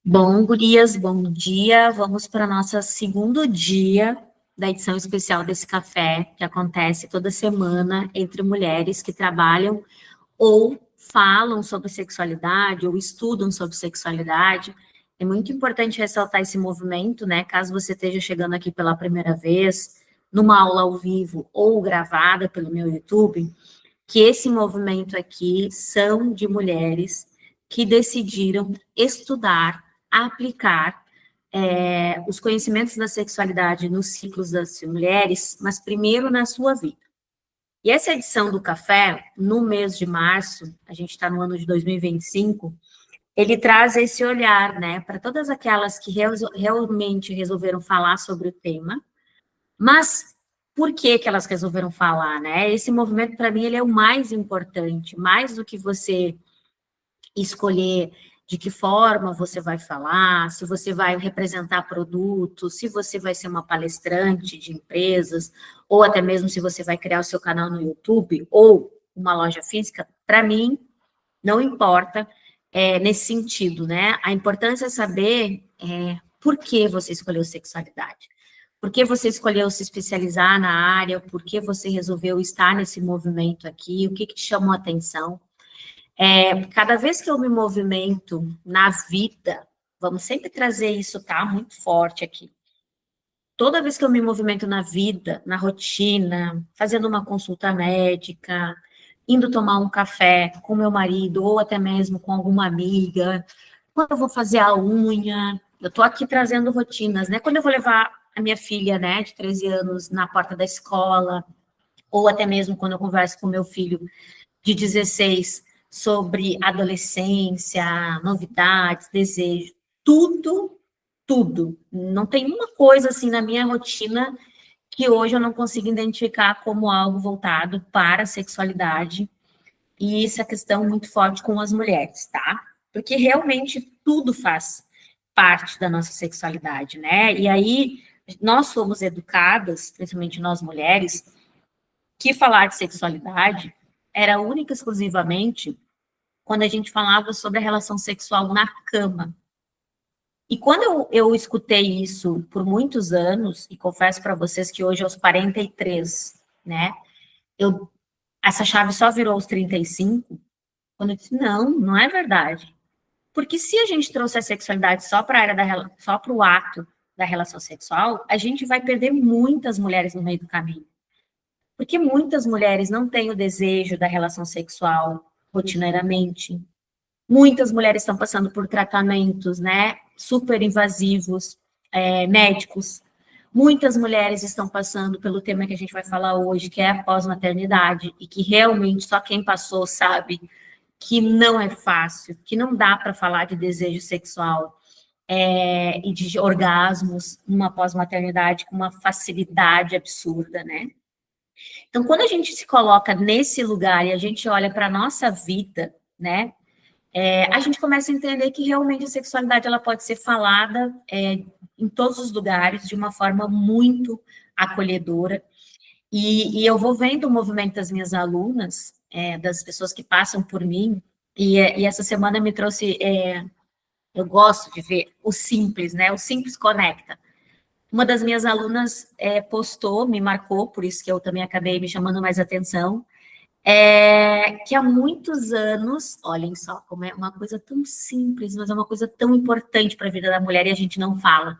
Bom, gurias, bom dia. Vamos para o nosso segundo dia da edição especial desse café, que acontece toda semana entre mulheres que trabalham ou falam sobre sexualidade ou estudam sobre sexualidade. É muito importante ressaltar esse movimento, né? Caso você esteja chegando aqui pela primeira vez, numa aula ao vivo ou gravada pelo meu YouTube, que esse movimento aqui são de mulheres que decidiram estudar, aplicar os conhecimentos da sexualidade nos ciclos das mulheres, mas primeiro na sua vida. E essa edição do café, no mês de março, a gente está no ano de 2025, ele traz esse olhar, né, para todas aquelas que realmente resolveram falar sobre o tema, mas por que que elas resolveram falar, né? Esse movimento, para mim, ele é o mais importante, mais do que você escolher de que forma você vai falar, se você vai representar produtos, se você vai ser uma palestrante de empresas, ou até mesmo se você vai criar o seu canal no YouTube ou uma loja física, para mim, não importa nesse sentido, né? A importância é saber por que você escolheu sexualidade. Por que você escolheu se especializar na área? Por que você resolveu estar nesse movimento aqui? O que te chamou a atenção? Cada vez que eu me movimento na vida, vamos sempre trazer isso, tá? Muito forte aqui. Toda vez que eu me movimento na vida, na rotina, fazendo uma consulta médica, indo tomar um café com meu marido, ou até mesmo com alguma amiga, quando eu vou fazer a unha, eu tô aqui trazendo rotinas, né? Quando eu vou levar a minha filha, né, de 13 anos na porta da escola, ou até mesmo quando eu converso com meu filho de 16 sobre adolescência, novidades, desejo, tudo, tudo. Não tem uma coisa assim na minha rotina que hoje eu não consigo identificar como algo voltado para a sexualidade e essa questão muito forte com as mulheres, tá? Porque realmente tudo faz parte da nossa sexualidade, né? E aí nós somos educadas, principalmente nós mulheres, que falar de sexualidade era única e exclusivamente quando a gente falava sobre a relação sexual na cama. E quando eu escutei isso por muitos anos, e confesso para vocês que hoje aos 43, né, eu, essa chave só virou aos 35, quando eu disse, não, não é verdade. Porque se a gente trouxer a sexualidade só para a área só para o ato da relação sexual, a gente vai perder muitas mulheres no meio do caminho. Porque muitas mulheres não têm o desejo da relação sexual rotineiramente. Muitas mulheres estão passando por tratamentos, né, super invasivos, médicos. Muitas mulheres estão passando pelo tema que a gente vai falar hoje, que é a pós-maternidade, e que realmente só quem passou sabe que não é fácil, que não dá para falar de desejo sexual e de orgasmos numa pós-maternidade com uma facilidade absurda, né? Então, quando a gente se coloca nesse lugar e a gente olha para a nossa vida, né, a gente começa a entender que realmente a sexualidade ela pode ser falada em todos os lugares de uma forma muito acolhedora. E eu vou vendo o movimento das minhas alunas, das pessoas que passam por mim, e essa semana me trouxe, eu gosto de ver o simples, né? O simples conecta. Uma das minhas alunas postou, me marcou, por isso que eu também acabei me chamando mais atenção, que há muitos anos, olhem só como é uma coisa tão simples, mas é uma coisa tão importante para a vida da mulher e a gente não fala.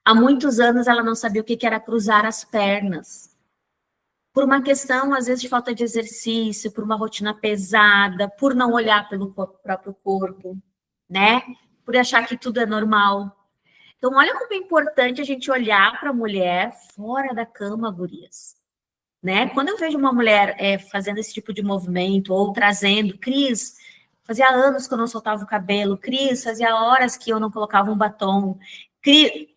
Há muitos anos ela não sabia o que era cruzar as pernas. Por uma questão, às vezes, de falta de exercício, por uma rotina pesada, por não olhar pelo próprio corpo, né? Por achar que tudo é normal. Então, olha como é importante a gente olhar para a mulher fora da cama, gurias. Né? Quando eu vejo uma mulher fazendo esse tipo de movimento, ou trazendo, Cris, fazia anos que eu não soltava o cabelo, Cris, fazia horas que eu não colocava um batom, Cris,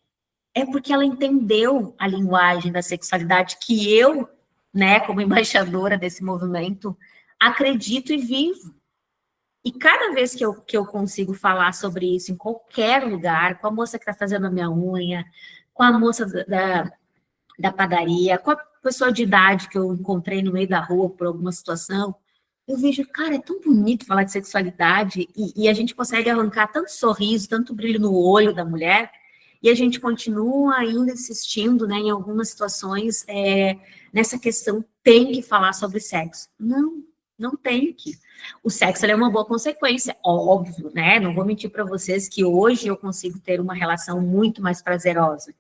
é porque ela entendeu a linguagem da sexualidade que eu, né, como embaixadora desse movimento, acredito e vivo. E cada vez que eu consigo falar sobre isso em qualquer lugar, com a moça que está fazendo a minha unha, com a moça da padaria, com a pessoa de idade que eu encontrei no meio da rua por alguma situação, eu vejo, cara, é tão bonito falar de sexualidade e a gente consegue arrancar tanto sorriso, tanto brilho no olho da mulher, e a gente continua ainda insistindo, né, em algumas situações, nessa questão, tem que falar sobre sexo. Não, não tem que. O sexo é uma boa consequência, óbvio, né? Não vou mentir para vocês que hoje eu consigo ter uma relação muito mais prazerosa.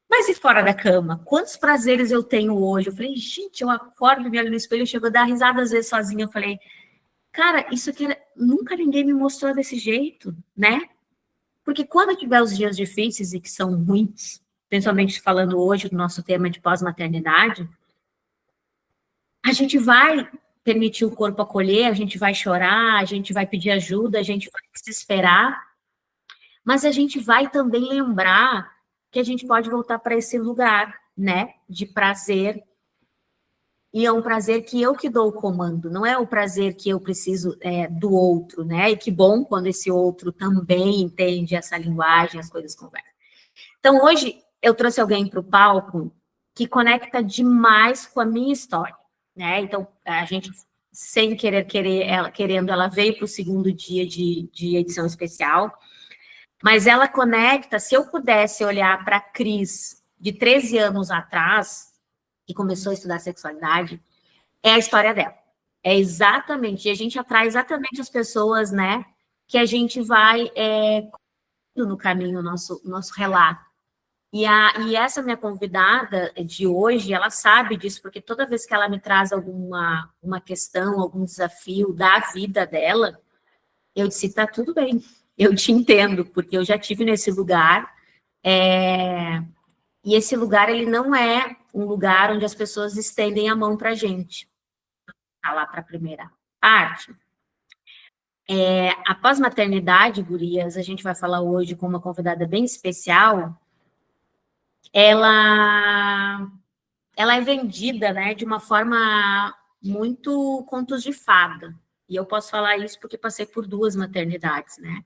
Mas e fora da cama? Quantos prazeres eu tenho hoje? Eu falei, gente, eu acordo, me olho no espelho, eu chego a dar risada às vezes sozinha. Eu falei, cara, isso aqui nunca ninguém me mostrou desse jeito, né? Porque quando tiver os dias difíceis e que são ruins, principalmente falando hoje do nosso tema de pós-maternidade, a gente vai permitir o corpo acolher, a gente vai chorar, a gente vai pedir ajuda, a gente vai se esperar, mas a gente vai também lembrar que a gente pode voltar para esse lugar, né, de prazer. E é um prazer que eu que dou o comando, não é o prazer que eu preciso do outro, né? E que bom quando esse outro também entende essa linguagem, as coisas conversam. Então, hoje, eu trouxe alguém para o palco que conecta demais com a minha história, né? Então, a gente, sem querendo, ela veio para o segundo dia de edição especial, mas ela conecta, se eu pudesse olhar para a Cris de 13 anos atrás, que começou a estudar sexualidade, é a história dela. É exatamente, e a gente atrai exatamente as pessoas, né, que a gente vai no caminho, nosso relato. E essa minha convidada de hoje, ela sabe disso, porque toda vez que ela me traz uma questão, algum desafio da vida dela, eu disse, tá tudo bem, eu te entendo, porque eu já tive nesse lugar, e esse lugar, ele não é um lugar onde as pessoas estendem a mão pra gente. Tá lá para a primeira parte. A pós-maternidade, gurias, a gente vai falar hoje com uma convidada bem especial, ela é vendida, né, de uma forma muito contos de fada. E eu posso falar isso porque passei por 2 maternidades, né?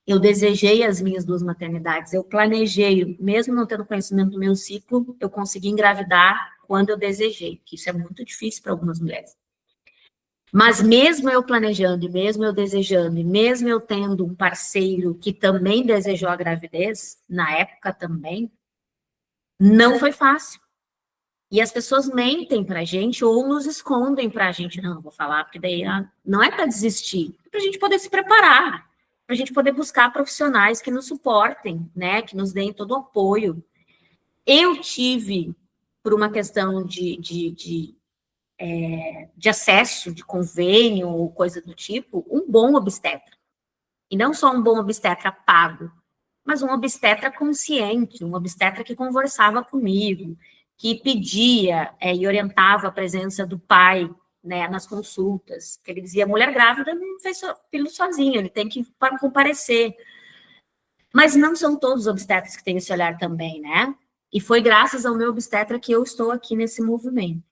Eu desejei as minhas 2 maternidades, eu planejei, mesmo não tendo conhecimento do meu ciclo, eu consegui engravidar quando eu desejei, que isso é muito difícil para algumas mulheres. Mas mesmo eu planejando, e mesmo eu desejando, e mesmo eu tendo um parceiro que também desejou a gravidez, na época também, não foi fácil. E as pessoas mentem pra gente ou nos escondem pra gente. Não, vou falar, porque daí não é para desistir, é pra gente poder se preparar, pra gente poder buscar profissionais que nos suportem, né, que nos deem todo o apoio. Eu tive, por uma questão de acesso, de convênio ou coisa do tipo, um bom obstetra. E não só um bom obstetra pago, mas um obstetra consciente, um obstetra que conversava comigo, que pedia e orientava a presença do pai, né, nas consultas. Que ele dizia, mulher grávida não fez filho sozinho, ele tem que comparecer. Mas não são todos os obstetras que têm esse olhar também, né? E foi graças ao meu obstetra que eu estou aqui nesse movimento.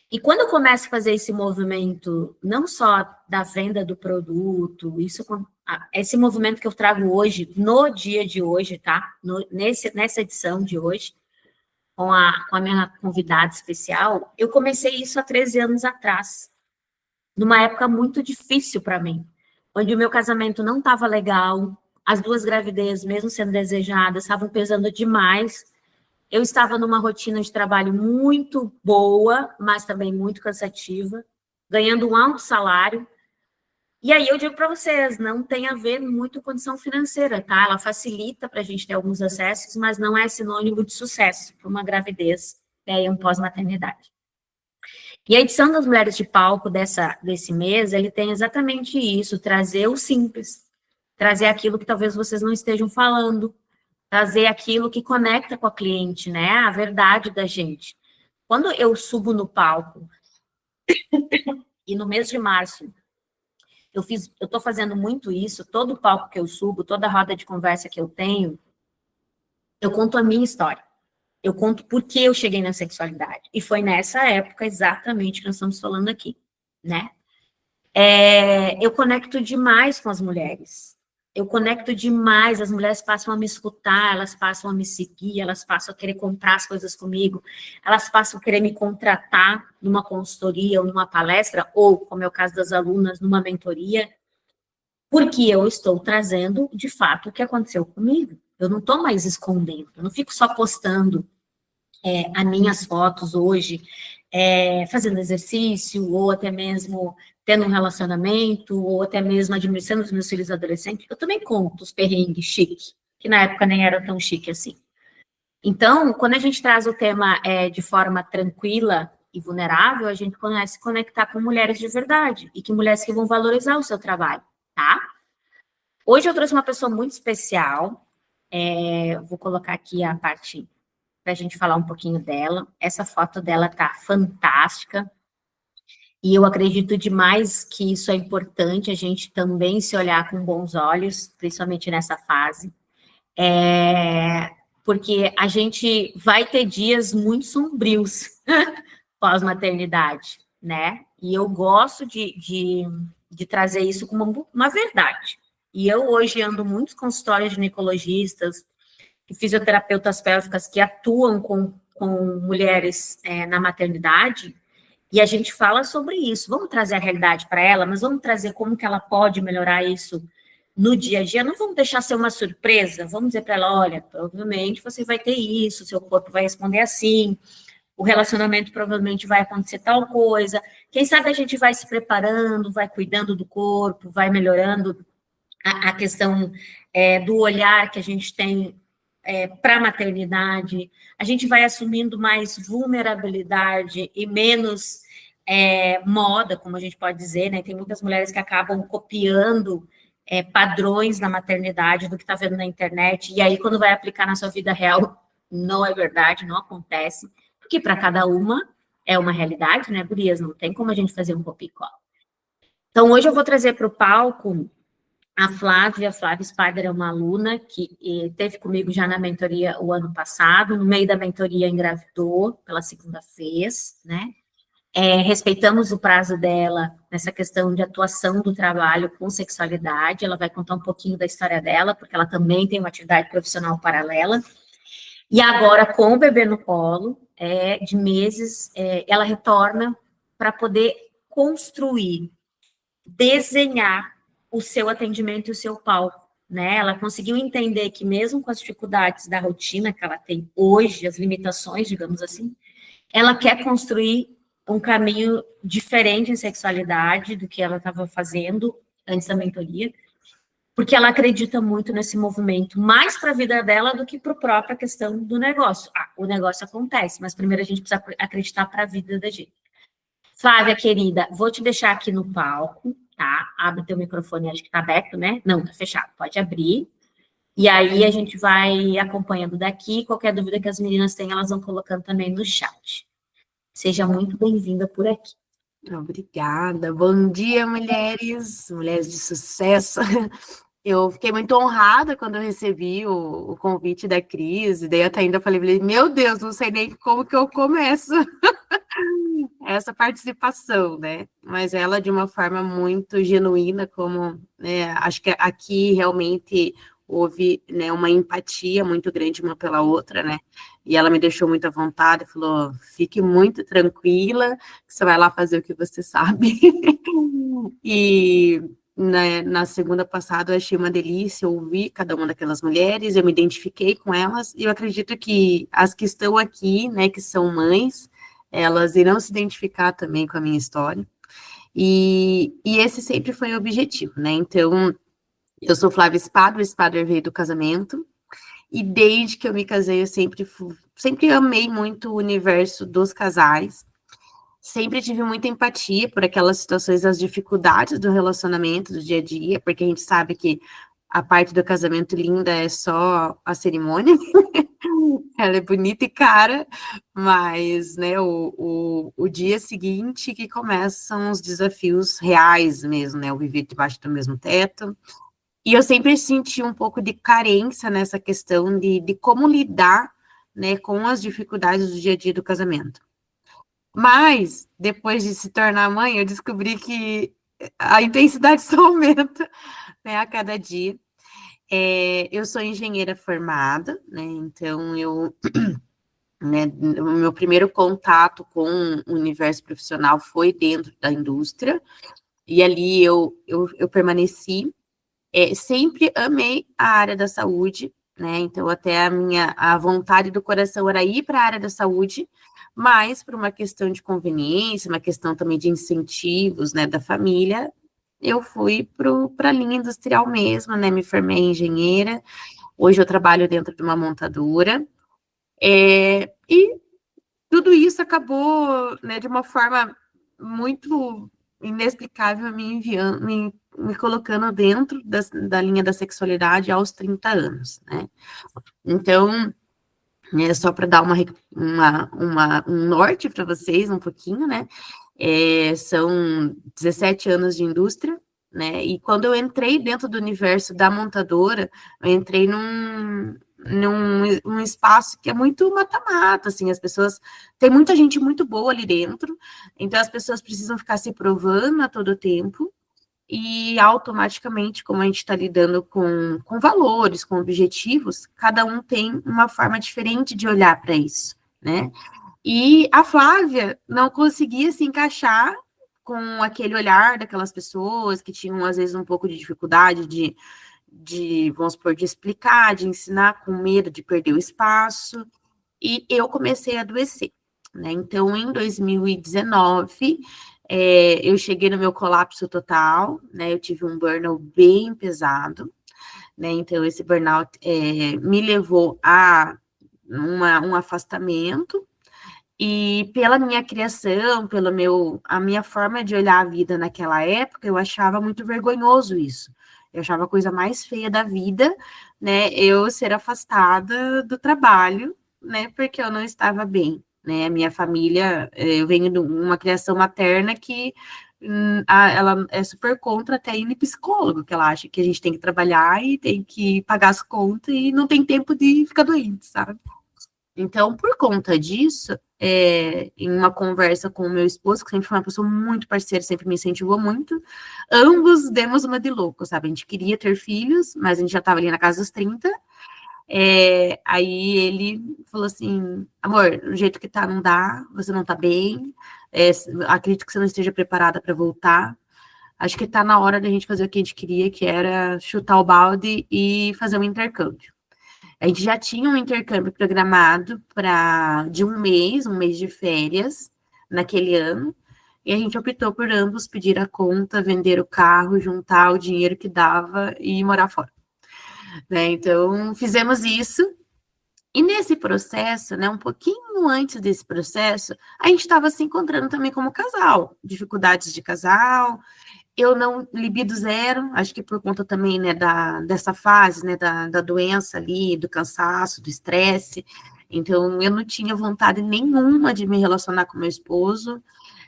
E quando eu começo a fazer esse movimento, não só da venda do produto, esse movimento que eu trago hoje, no dia de hoje, tá? Nessa edição de hoje, com a minha convidada especial, eu comecei isso há 13 anos atrás, numa época muito difícil para mim, onde o meu casamento não estava legal, as 2 gravidezes, mesmo sendo desejadas, estavam pesando demais. Eu estava numa rotina de trabalho muito boa, mas também muito cansativa, ganhando um alto salário. E aí eu digo para vocês, não tem a ver muito com condição financeira, tá? Ela facilita para a gente ter alguns acessos, mas não é sinônimo de sucesso para uma gravidez e um pós-maternidade. E a edição das Mulheres de Palco desse mês, ele tem exatamente isso, trazer o simples, trazer aquilo que talvez vocês não estejam falando, trazer aquilo que conecta com a cliente, né? A verdade da gente. Quando eu subo no palco, e no mês de março, eu estou fazendo muito isso, todo palco que eu subo, toda roda de conversa que eu tenho, eu conto a minha história. Eu conto por que eu cheguei na sexualidade. E foi nessa época exatamente que nós estamos falando aqui, né? Eu conecto demais com as mulheres. eu conecto demais, as mulheres passam a me escutar, elas passam a me seguir, elas passam a querer comprar as coisas comigo, elas passam a querer me contratar numa consultoria ou numa palestra, ou, como é o caso das alunas, numa mentoria, porque eu estou trazendo, de fato, o que aconteceu comigo. Eu não estou mais escondendo, eu não fico só postando as minhas fotos hoje, fazendo exercício, ou até mesmo tendo um relacionamento, ou até mesmo administrando os meus filhos adolescentes. Eu também conto os perrengues chiques, que na época nem era tão chique assim. Então, quando a gente traz o tema de forma tranquila e vulnerável, a gente começa a se conectar com mulheres de verdade, e que mulheres que vão valorizar o seu trabalho, tá? Hoje eu trouxe uma pessoa muito especial, vou colocar aqui a parte para a gente falar um pouquinho dela. Essa foto dela tá fantástica, e eu acredito demais que isso é importante, a gente também se olhar com bons olhos, principalmente nessa fase, porque a gente vai ter dias muito sombrios pós-maternidade, né? E eu gosto de trazer isso como uma verdade. E eu hoje ando muitos consultórios de ginecologistas, e fisioterapeutas pélvicas que atuam com mulheres na maternidade, e a gente fala sobre isso. Vamos trazer a realidade para ela, mas vamos trazer como que ela pode melhorar isso no dia a dia. Não vamos deixar ser uma surpresa, vamos dizer para ela, olha, provavelmente você vai ter isso, seu corpo vai responder assim, o relacionamento provavelmente vai acontecer tal coisa. Quem sabe a gente vai se preparando, vai cuidando do corpo, vai melhorando a questão do olhar que a gente tem para a maternidade, a gente vai assumindo mais vulnerabilidade e menos moda, como a gente pode dizer, né? Tem muitas mulheres que acabam copiando padrões na maternidade do que está vendo na internet, e aí quando vai aplicar na sua vida real, não é verdade, não acontece, porque para cada uma é uma realidade, né, gurias? Não tem como a gente fazer um copia e cola. Então, hoje eu vou trazer para o palco a Flávia Spider é uma aluna que esteve comigo já na mentoria o ano passado, no meio da mentoria engravidou pela segunda vez, né? Respeitamos o prazo dela nessa questão de atuação do trabalho com sexualidade, ela vai contar um pouquinho da história dela, porque ela também tem uma atividade profissional paralela, e agora com o bebê no colo, de meses, ela retorna para poder construir, desenhar o seu atendimento e o seu palco, né? Ela conseguiu entender que mesmo com as dificuldades da rotina que ela tem hoje, as limitações, digamos assim, ela quer construir um caminho diferente em sexualidade do que ela estava fazendo antes da mentoria, porque ela acredita muito nesse movimento, mais para a vida dela do que para a própria questão do negócio. O negócio acontece, mas primeiro a gente precisa acreditar para a vida da gente. Flávia, querida, vou te deixar aqui no palco, tá? Abre teu microfone, acho que tá aberto, né? Não, tá fechado, pode abrir. E aí a gente vai acompanhando daqui, qualquer dúvida que as meninas têm, elas vão colocando também no chat. Seja muito bem-vinda por aqui. Obrigada. Bom dia, mulheres de sucesso. Eu fiquei muito honrada quando eu recebi o convite da Cris, e daí eu até ainda falei, meu Deus, não sei nem como que eu começo essa participação, né? Mas ela de uma forma muito genuína, como acho que aqui realmente houve, né, uma empatia muito grande uma pela outra, né? E ela me deixou muito à vontade, falou, fique muito tranquila, que você vai lá fazer o que você sabe. E na segunda passada eu achei uma delícia ouvir cada uma daquelas mulheres, eu me identifiquei com elas, e eu acredito que as que estão aqui, né, que são mães, elas irão se identificar também com a minha história, e esse sempre foi o objetivo, né? Então, eu sou Flávia Spado, o Spader veio do casamento, e desde que eu me casei, eu sempre amei muito o universo dos casais, sempre tive muita empatia por aquelas situações, as dificuldades do relacionamento, do dia a dia, porque a gente sabe que a parte do casamento linda é só a cerimônia, ela é bonita e cara, mas, né, o dia seguinte que começam os desafios reais mesmo, né, o viver debaixo do mesmo teto, e eu sempre senti um pouco de carência nessa questão de como lidar, né, com as dificuldades do dia a dia do casamento. Mas, depois de se tornar mãe, eu descobri que a intensidade só aumenta, né, a cada dia. Eu sou engenheira formada, né? Então né, o meu primeiro contato com o universo profissional foi dentro da indústria, e ali eu permaneci. Sempre amei a área da saúde, né? Então, até a vontade do coração era ir para a área da saúde, mas por uma questão de conveniência, uma questão também de incentivos, né, da família, eu fui para a linha industrial mesmo, né? Me formei em engenheira, hoje eu trabalho dentro de uma montadora, e tudo isso acabou, né, de uma forma muito inexplicável me colocando dentro da linha da sexualidade aos 30 anos, né? Então, só para dar um norte para vocês, um pouquinho, né? São 17 anos de indústria, né? E quando eu entrei dentro do universo da montadora, eu entrei num espaço que é muito mata-mata, assim, as pessoas, tem muita gente muito boa ali dentro, então as pessoas precisam ficar se provando a todo tempo, e automaticamente, como a gente está lidando com valores, com objetivos, cada um tem uma forma diferente de olhar para isso, né? E a Flávia não conseguia se encaixar com aquele olhar daquelas pessoas que tinham, às vezes, um pouco de dificuldade vamos supor, de explicar, de ensinar, com medo de perder o espaço, e eu comecei a adoecer, né? Então, em 2019, eu cheguei no meu colapso total, né? Eu tive um burnout bem pesado, né? Então, esse burnout me levou a um afastamento, e pela minha criação, a minha forma de olhar a vida naquela época, eu achava muito vergonhoso isso. Eu achava a coisa mais feia da vida, né? Eu ser afastada do trabalho, né? Porque eu não estava bem, né? A minha família, eu venho de uma criação materna que ela é super contra até ir no psicólogo, que ela acha que a gente tem que trabalhar e tem que pagar as contas e não tem tempo de ficar doente, sabe? Então, por conta disso, em uma conversa com o meu esposo, que sempre foi uma pessoa muito parceira, sempre me incentivou muito, ambos demos uma de louco, sabe? A gente queria ter filhos, mas a gente já estava ali na casa dos 30. Aí ele falou assim: amor, do jeito que tá, não dá, você não tá bem, acredito que você não esteja preparada para voltar. Acho que tá na hora da gente fazer o que a gente queria, que era chutar o balde e fazer um intercâmbio. A gente já tinha um intercâmbio programado de um mês de férias naquele ano, e a gente optou por ambos pedir a conta, vender o carro, juntar o dinheiro que dava e morar fora, né? Então, fizemos isso, e nesse processo, né, um pouquinho antes desse processo, a gente estava se encontrando também como casal, dificuldades de casal. Eu não, libido zero, acho que por conta também, né, dessa fase, né, da doença ali, do cansaço, do estresse. Então, eu não tinha vontade nenhuma de me relacionar com meu esposo.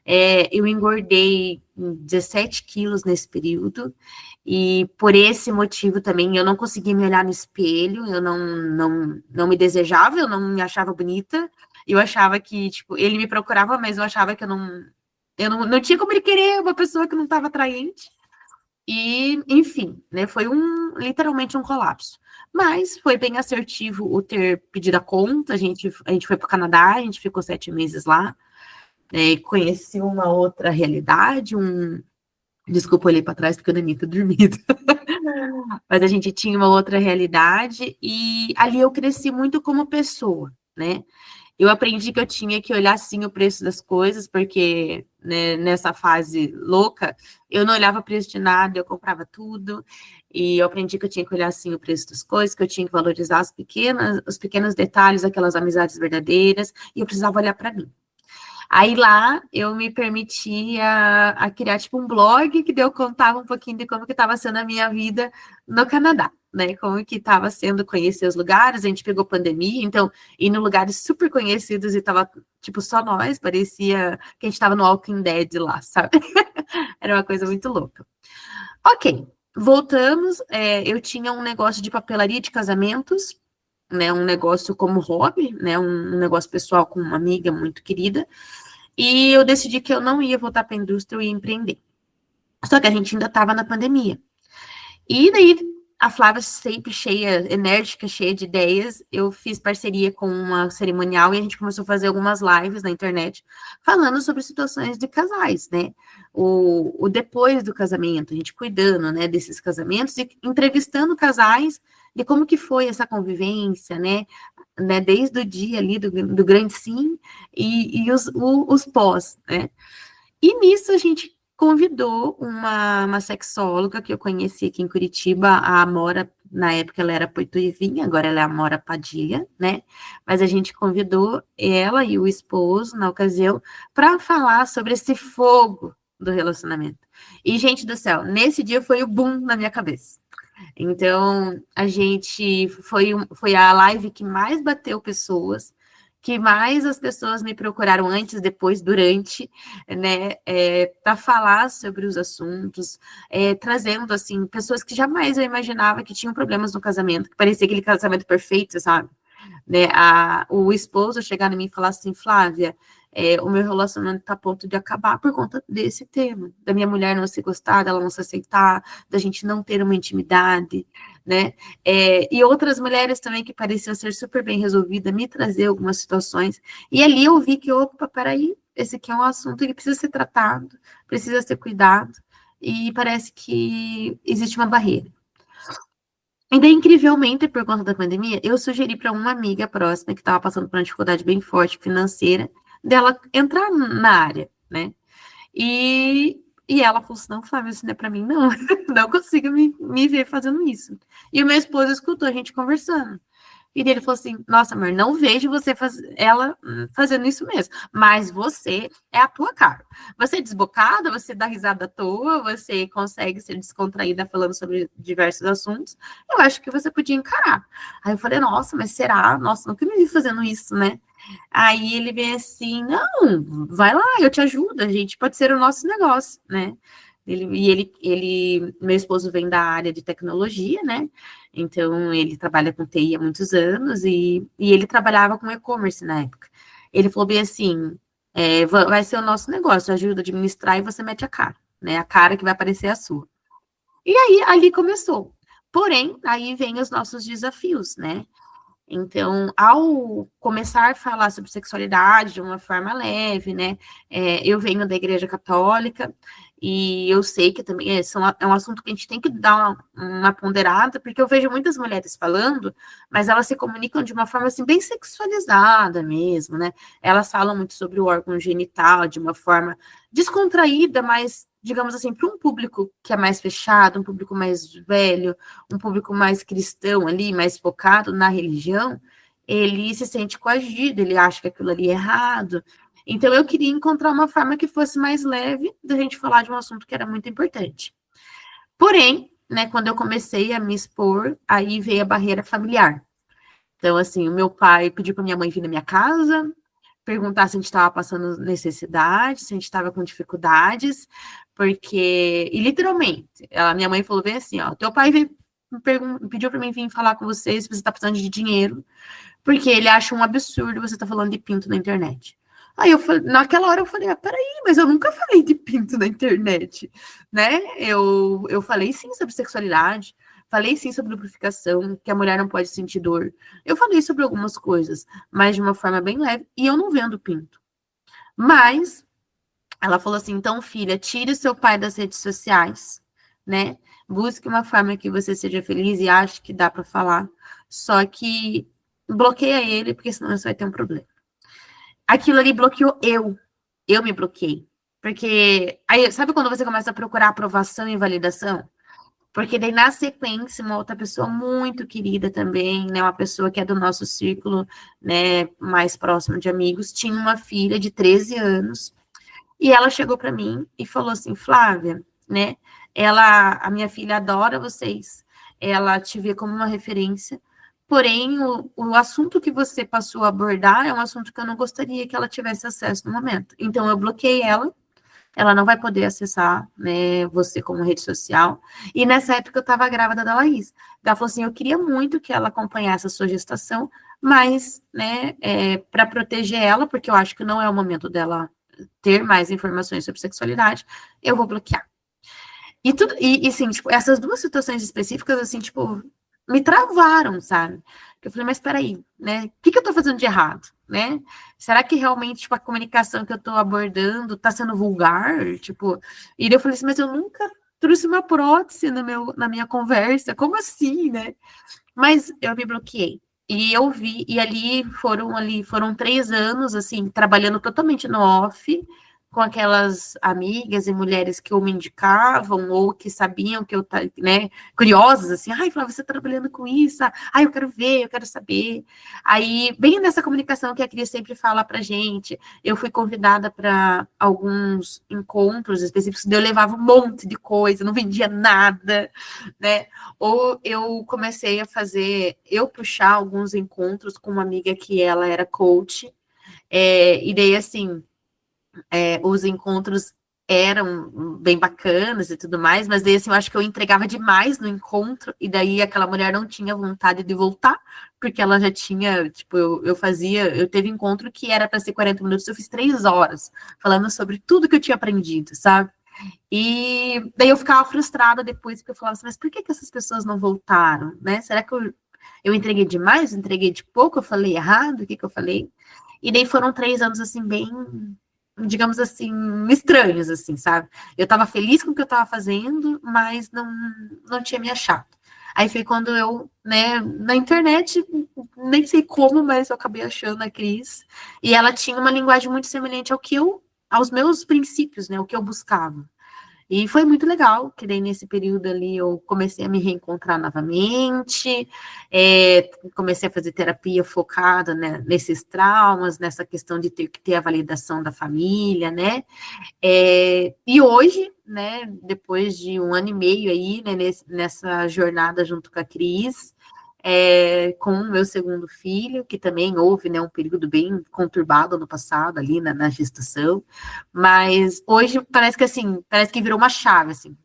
Eu engordei 17 quilos nesse período, e por esse motivo também eu não conseguia me olhar no espelho, eu não me desejava, eu não me achava bonita, eu achava que, tipo, ele me procurava, mas eu achava que eu não tinha como ele querer uma pessoa que não estava atraente. E, enfim, né, foi literalmente um colapso. Mas foi bem assertivo o ter pedido a conta. A gente foi para o Canadá, a gente ficou 7 meses lá, conheci uma outra realidade, desculpa, olhei para trás porque eu nem tô dormindo. Mas a gente tinha uma outra realidade, e ali eu cresci muito como pessoa, né? Eu aprendi que eu tinha que olhar, sim, o preço das coisas, porque, né, nessa fase louca, eu não olhava preço de nada, eu comprava tudo, e eu aprendi que eu tinha que olhar, sim, o preço das coisas, que eu tinha que valorizar os pequenos detalhes, aquelas amizades verdadeiras, e eu precisava olhar para mim. Aí lá eu me permiti a criar tipo um blog que eu contava um pouquinho de como que estava sendo a minha vida no Canadá, né? Como que estava sendo conhecer os lugares. A gente pegou pandemia, então ir em lugares super conhecidos e tava tipo só nós, parecia que a gente estava no Walking Dead lá, sabe? Era uma coisa muito louca. Ok, voltamos. Eu tinha um negócio de papelaria de casamentos, né? Um negócio como hobby, né? Um negócio pessoal com uma amiga muito querida. E eu decidi que eu não ia voltar para a indústria, eu ia empreender. Só que a gente ainda estava na pandemia. E daí a Flávia sempre cheia, enérgica, cheia de ideias, eu fiz parceria com uma cerimonial e a gente começou a fazer algumas lives na internet falando sobre situações de casais, né? O depois do casamento, a gente cuidando, né, desses casamentos e entrevistando casais de como que foi essa convivência, né, desde o dia ali do grande sim e os pós, né? E nisso a gente convidou uma sexóloga que eu conheci aqui em Curitiba, a Amora, na época ela era Poituivinha, agora ela é a Amora Padilha, né? Mas a gente convidou ela e o esposo, na ocasião, para falar sobre esse fogo do relacionamento. E, gente do céu, nesse dia foi o boom na minha cabeça. Então, a gente foi a live que mais bateu pessoas, que mais as pessoas me procuraram antes, depois, durante, né, para falar sobre os assuntos, trazendo, assim, pessoas que jamais eu imaginava que tinham problemas no casamento, que parecia aquele casamento perfeito, sabe? Né, o esposo chegar em mim e falar assim, Flávia, o meu relacionamento está a ponto de acabar por conta desse tema, da minha mulher não se gostar, dela não se aceitar, da gente não ter uma intimidade, né? E outras mulheres também que pareciam ser super bem resolvidas, me trazer algumas situações, e ali eu vi que, opa, peraí, esse aqui é um assunto que precisa ser tratado, precisa ser cuidado, e parece que existe uma barreira. E daí, incrivelmente, por conta da pandemia, eu sugeri para uma amiga próxima que estava passando por uma dificuldade bem forte financeira, dela entrar na área, né? E ela falou assim: não, Flávia, isso não é para mim, não. Não consigo me ver fazendo isso. E o meu esposo escutou a gente conversando. E ele falou assim: nossa, amor, não vejo ela fazendo isso mesmo. Mas você é a tua cara. Você é desbocada, você dá risada à toa, você consegue ser descontraída falando sobre diversos assuntos. Eu acho que você podia encarar. Aí eu falei: nossa, mas será? Nossa, nunca me vi fazendo isso, né? Aí ele vem assim: não, vai lá, eu te ajudo, a gente pode ser o nosso negócio, né? Meu esposo vem da área de tecnologia, né? Então ele trabalha com TI há muitos anos e ele trabalhava com e-commerce na época. Ele falou bem assim: vai ser o nosso negócio, eu ajudo a administrar e você mete a cara, né? A cara que vai aparecer é a sua. E aí ali começou. Porém, aí vem os nossos desafios, né? Então, ao começar a falar sobre sexualidade de uma forma leve, né? Eu venho da Igreja Católica e eu sei que também é um assunto que a gente tem que dar uma ponderada, porque eu vejo muitas mulheres falando, mas elas se comunicam de uma forma assim bem sexualizada mesmo, né? Elas falam muito sobre o órgão genital de uma forma descontraída, mas digamos assim, para um público que é mais fechado, um público mais velho, um público mais cristão ali, mais focado na religião, ele se sente coagido, ele acha que aquilo ali é errado. Então, eu queria encontrar uma forma que fosse mais leve da gente falar de um assunto que era muito importante. Porém, né, quando eu comecei a me expor, aí veio a barreira familiar. Então, assim, o meu pai pediu para minha mãe vir na minha casa, perguntar se a gente estava passando necessidade, se a gente estava com dificuldades, porque, e literalmente, minha mãe falou bem assim, ó, teu pai pediu para mim vir falar com você se você está precisando de dinheiro, porque ele acha um absurdo você estar falando de pinto na internet. Aí eu falei, naquela hora eu falei, peraí, mas eu nunca falei de pinto na internet, né? Eu falei sim sobre sexualidade, falei sim sobre lubrificação, que a mulher não pode sentir dor. Eu falei sobre algumas coisas, mas de uma forma bem leve, e eu não vendo pinto. Mas ela falou assim: então, filha, tire seu pai das redes sociais, né? Busque uma forma que você seja feliz e ache que dá para falar. Só que bloqueia ele, porque senão você vai ter um problema. Aquilo ali bloqueou eu. Eu me bloqueei. Porque aí, sabe quando você começa a procurar aprovação e validação? Porque daí, na sequência, uma outra pessoa muito querida também, né, uma pessoa que é do nosso círculo, né, mais próximo de amigos, tinha uma filha de 13 anos, e ela chegou para mim e falou assim: Flávia, né, a minha filha adora vocês, ela te vê como uma referência, porém, o assunto que você passou a abordar é um assunto que eu não gostaria que ela tivesse acesso no momento. Então, eu bloqueei ela não vai poder acessar, né, você como rede social. E nessa época eu estava grávida da Laís. Ela falou assim: eu queria muito que ela acompanhasse a sua gestação, mas, né, para proteger ela, porque eu acho que não é o momento dela ter mais informações sobre sexualidade, eu vou bloquear. Assim, tipo, essas duas situações específicas, assim, tipo, me travaram, sabe? Eu falei, mas peraí, né? O que eu tô fazendo de errado, né? Será que realmente, tipo, a comunicação que eu tô abordando tá sendo vulgar? Tipo, e daí eu falei assim, mas eu nunca trouxe uma prótese na minha conversa, como assim, né? Mas eu me bloqueei. E eu vi, e foram 3 anos, assim, trabalhando totalmente no off, com aquelas amigas e mulheres que ou me indicavam, ou que sabiam que eu, né, curiosas, assim, ai, Flávia, você tá trabalhando com isso? Ai, eu quero ver, eu quero saber. Aí, bem nessa comunicação que a Cris sempre fala pra gente, eu fui convidada para alguns encontros específicos, daí eu levava um monte de coisa, não vendia nada, né? Ou eu comecei a eu puxar alguns encontros com uma amiga que ela era coach, e daí, assim, os encontros eram bem bacanas e tudo mais, mas daí, assim, eu acho que eu entregava demais no encontro, e daí aquela mulher não tinha vontade de voltar, porque ela já tinha, tipo, eu teve encontro que era para ser 40 minutos, eu fiz 3 horas, falando sobre tudo que eu tinha aprendido, sabe? E daí eu ficava frustrada depois, porque eu falava assim, mas por que essas pessoas não voltaram, né? Será que eu entreguei demais? Entreguei de pouco? Eu falei errado? O que eu falei? E daí foram 3 anos, assim, bem, digamos assim, estranhos, assim, sabe? Eu tava feliz com o que eu tava fazendo, mas não tinha me achado. Aí foi quando eu, né, na internet, nem sei como, mas eu acabei achando a Cris, e ela tinha uma linguagem muito semelhante aos meus princípios, né, o que eu buscava. E foi muito legal, que daí nesse período ali eu comecei a me reencontrar novamente, comecei a fazer terapia focada, né, nesses traumas, nessa questão de ter que ter a validação da família, né? E hoje, né, depois de 1 ano e meio aí, né, nessa jornada junto com a Cris, com o meu segundo filho, que também houve, né, um período bem conturbado no passado, ali na gestação, mas hoje parece que, assim, parece que virou uma chave, assim,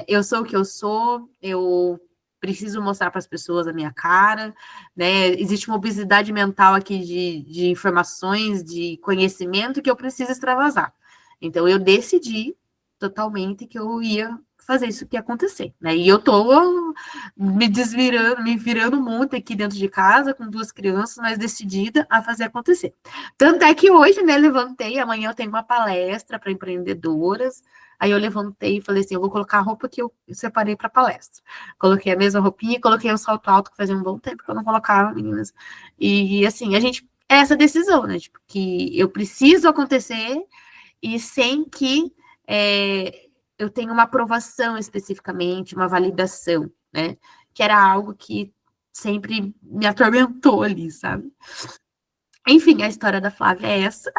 eu sou o que eu sou, eu preciso mostrar para as pessoas a minha cara, né, existe uma obesidade mental aqui de informações, de conhecimento que eu preciso extravasar, então eu decidi totalmente que eu ia fazer isso que ia acontecer, né? E eu tô me virando muito aqui dentro de casa com 2 crianças, mas decidida a fazer acontecer. Tanto é que hoje, né, levantei, amanhã eu tenho uma palestra para empreendedoras. Aí eu levantei e falei assim, eu vou colocar a roupa que eu separei para palestra. Coloquei a mesma roupinha e coloquei o salto alto que fazia um bom tempo que eu não colocava, meninas. E assim, a gente essa decisão, né? Tipo, que eu preciso acontecer e sem que eu tenha uma aprovação especificamente, uma validação, né? Que era algo que sempre me atormentou ali, sabe? Enfim, a história da Flávia é essa,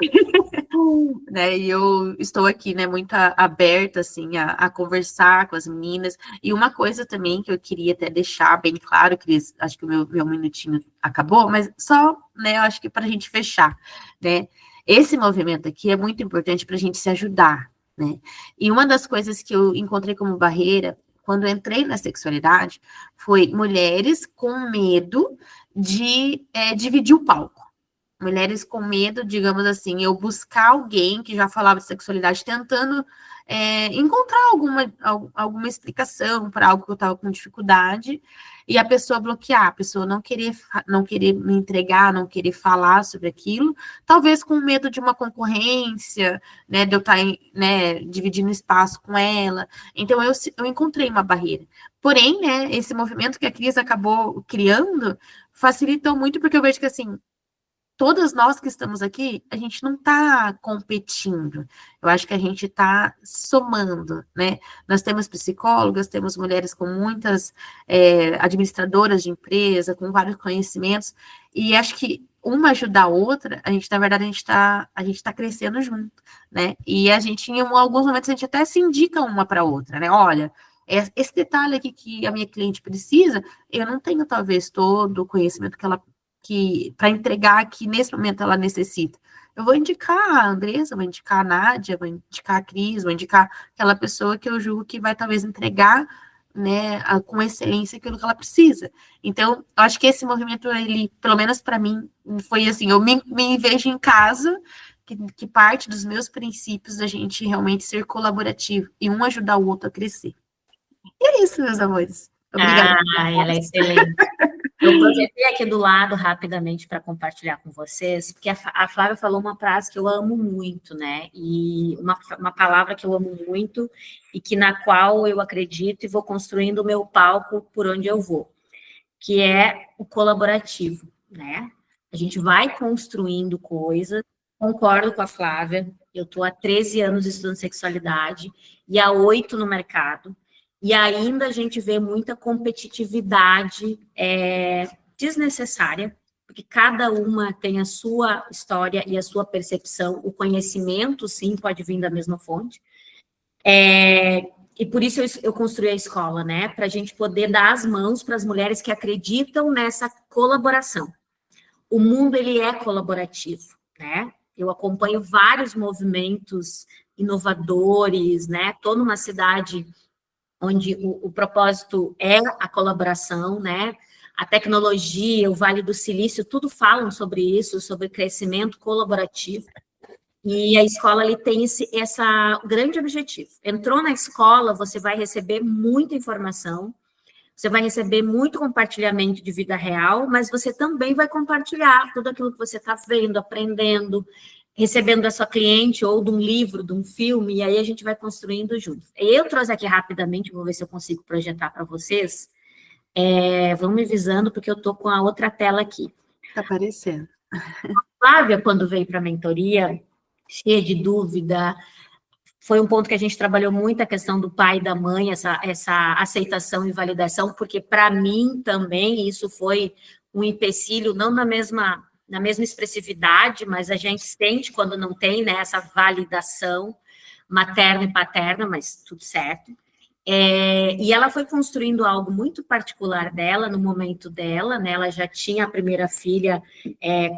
né? E eu estou aqui, né, muito aberta, assim, a conversar com as meninas. E uma coisa também que eu queria até deixar bem claro, Cris, acho que o meu minutinho acabou, mas só, né, eu acho que para a gente fechar, né? Esse movimento aqui é muito importante para a gente se ajudar, né? E uma das coisas que eu encontrei como barreira quando eu entrei na sexualidade foi mulheres com medo de dividir o palco. Mulheres com medo, digamos assim, eu buscar alguém que já falava de sexualidade, tentando encontrar alguma explicação para algo que eu estava com dificuldade, e a pessoa bloquear, a pessoa não querer me entregar, não querer falar sobre aquilo, talvez com medo de uma concorrência, né, de eu estar né, dividindo espaço com ela. Então, eu encontrei uma barreira. Porém, né, esse movimento que a Cris acabou criando facilitou muito, porque eu vejo que, assim, todas nós que estamos aqui, a gente não está competindo, eu acho que a gente está somando, né? Nós temos psicólogas, temos mulheres com muitas administradoras de empresa, com vários conhecimentos, e acho que uma ajuda a outra, a gente, na verdade, a gente tá crescendo junto, né? E a gente, em alguns momentos, a gente até se indica uma para outra, né? Olha, esse detalhe aqui que a minha cliente precisa, eu não tenho, talvez, todo o conhecimento que para entregar que nesse momento ela necessita. Eu vou indicar a Andressa, vou indicar a Nádia, vou indicar a Cris, vou indicar aquela pessoa que eu julgo que vai talvez entregar, né, com excelência aquilo que ela precisa. Então, eu acho que esse movimento, ele, pelo menos para mim, foi assim, eu me vejo em casa, que parte dos meus princípios da gente realmente ser colaborativo e um ajudar o outro a crescer. É isso, meus amores. Obrigada. Ah, ela é excelente. Eu projetei aqui do lado rapidamente para compartilhar com vocês, porque a Flávia falou uma frase que eu amo muito, né? E uma palavra que eu amo muito e que na qual eu acredito e vou construindo o meu palco por onde eu vou, que é o colaborativo, né? A gente vai construindo coisas. Concordo com a Flávia, eu estou há 13 anos estudando sexualidade e há 8 no mercado, e ainda a gente vê muita competitividade desnecessária, porque cada uma tem a sua história e a sua percepção, o conhecimento, sim, pode vir da mesma fonte, e por isso eu construí a escola, né, para a gente poder dar as mãos para as mulheres que acreditam nessa colaboração. O mundo, ele é colaborativo, né? Eu acompanho vários movimentos inovadores, né? Estou numa cidade onde o propósito é a colaboração, né? A tecnologia, o Vale do Silício, tudo falam sobre isso, sobre crescimento colaborativo. E a escola ali tem essa grande objetivo. Entrou na escola, você vai receber muita informação, você vai receber muito compartilhamento de vida real, mas você também vai compartilhar tudo aquilo que você está vendo, aprendendo, recebendo da sua cliente ou de um livro, de um filme, e aí a gente vai construindo juntos. Eu trouxe aqui rapidamente, vou ver se eu consigo projetar para vocês. Vão me avisando, porque eu estou com a outra tela aqui. Está aparecendo. Flávia, quando veio para a mentoria, cheia de dúvida, foi um ponto que a gente trabalhou muito, a questão do pai e da mãe, essa aceitação e validação, porque para mim também isso foi um empecilho, não na mesma expressividade, mas a gente sente quando não tem, né, essa validação materna e paterna, mas tudo certo. E ela foi construindo algo muito particular dela, no momento dela, né, ela já tinha a primeira filha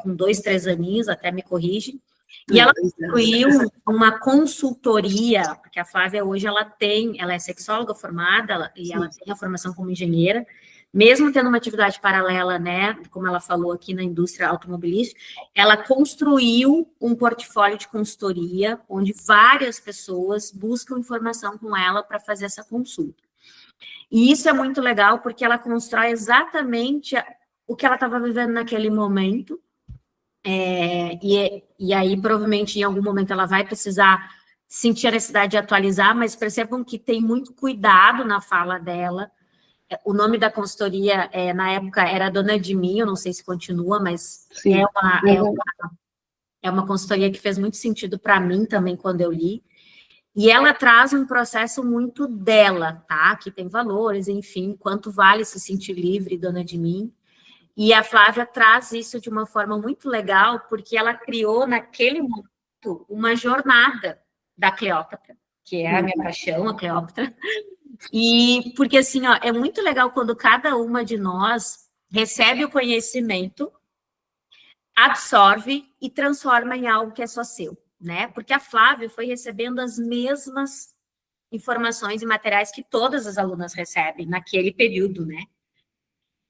com 2, 3 aninhos, até me corrige, e ela construiu uma consultoria, porque a Flávia hoje ela é sexóloga formada, e ela tem a formação como engenheira, mesmo tendo uma atividade paralela, né, como ela falou aqui na indústria automobilística, ela construiu um portfólio de consultoria, onde várias pessoas buscam informação com ela para fazer essa consulta. E isso é muito legal, porque ela constrói exatamente o que ela estava vivendo naquele momento, e aí, provavelmente, em algum momento, ela vai precisar sentir a necessidade de atualizar, mas percebam que tem muito cuidado na fala dela. O nome da consultoria, na época, era Dona de Mim, eu não sei se continua, mas é uma consultoria que fez muito sentido para mim também, quando eu li. E ela traz um processo muito dela, tá? Que tem valores, enfim, quanto vale se sentir livre, Dona de Mim. E a Flávia traz isso de uma forma muito legal, porque ela criou, naquele momento, uma jornada da Cleópatra, que é a minha paixão, a Cleópatra. E porque, assim, ó, é muito legal quando cada uma de nós recebe o conhecimento, absorve e transforma em algo que é só seu, né? Porque a Flávia foi recebendo as mesmas informações e materiais que todas as alunas recebem naquele período, né?